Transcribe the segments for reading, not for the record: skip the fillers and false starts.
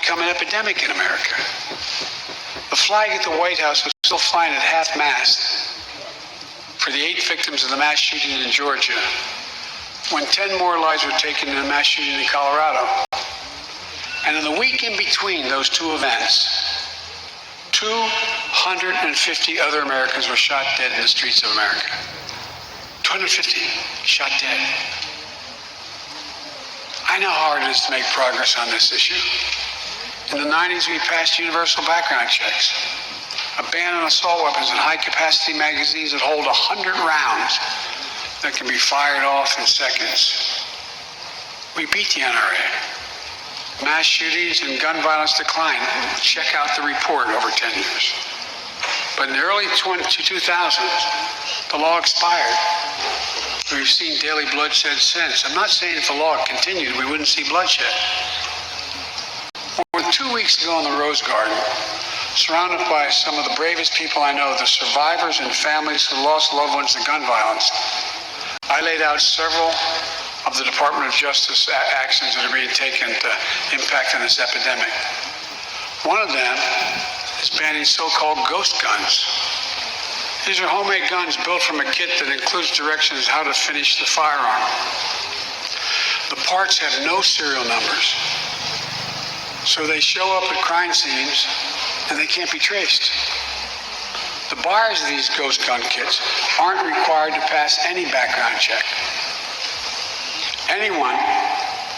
become an epidemic in America. The flag at the White House was still flying at half-mast for the 8 victims of the mass shooting in Georgia, when 10 more lives were taken in a mass shooting in Colorado. And in the week in between those 2 events, 250 other Americans were shot dead in the streets of America. 250 shot dead. I know how hard it is to make progress on this issue. In the 90s, we passed universal background checks, a ban on assault weapons and high-capacity magazines that hold 100 rounds that can be fired off in seconds. We beat the NRA. Mass shootings and gun violence decline. Check out the report over 10 years. But in the early 2000s, the law expired. We've seen daily bloodshed since. I'm not saying if the law continued, we wouldn't see bloodshed. More than 2 weeks ago in the Rose Garden, surrounded by some of the bravest people I know, the survivors and families who lost loved ones to gun violence, I laid out several of the Department of Justice actions that are being taken to impact on this epidemic. One of them is banning so-called ghost guns. These are homemade guns built from a kit that includes directions how to finish the firearm. The parts have no serial numbers, so they show up at crime scenes and they can't be traced. The buyers of these ghost gun kits aren't required to pass any background check. Anyone,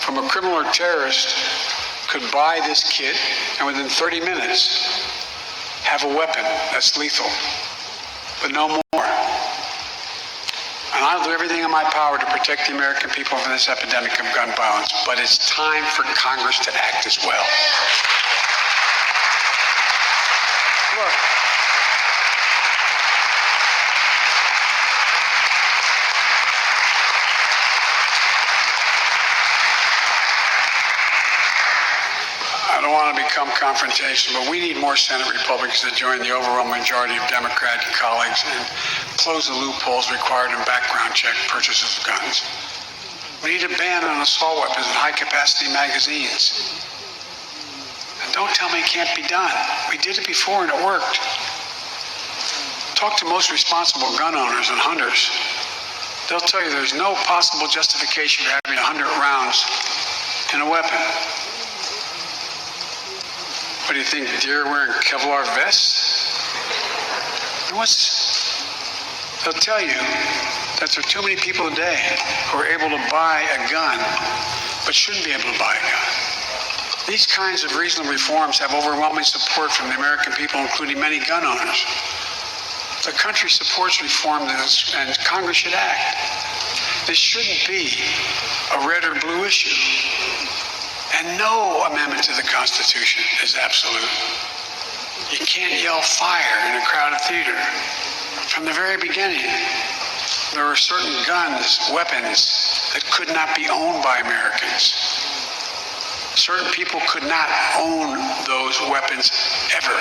from a criminal or terrorist, could buy this kit and within 30 minutes have a weapon that's lethal, but no more. And I'll do everything in my power to protect the American people from this epidemic of gun violence, but it's time for Congress to act as well. Look, I don't want to become confrontational, but we need more Senate Republicans to join the overwhelming majority of Democratic colleagues and close the loopholes required in background check purchases of guns. We need a ban on assault weapons and high-capacity magazines. And don't tell me it can't be done. We did it before and it worked. Talk to most responsible gun owners and hunters. They'll tell you there's no possible justification for having 100 rounds in a weapon. What do you think, deer wearing Kevlar vests? They'll tell you that there are too many people today who are able to buy a gun, but shouldn't be able to buy a gun. These kinds of reasonable reforms have overwhelming support from the American people, including many gun owners. The country supports reform, and Congress should act. This shouldn't be a red or blue issue. And no amendment to the Constitution is absolute. You can't yell fire in a crowded theater. From the very beginning, there were certain guns, weapons, that could not be owned by Americans. Certain people could not own those weapons ever.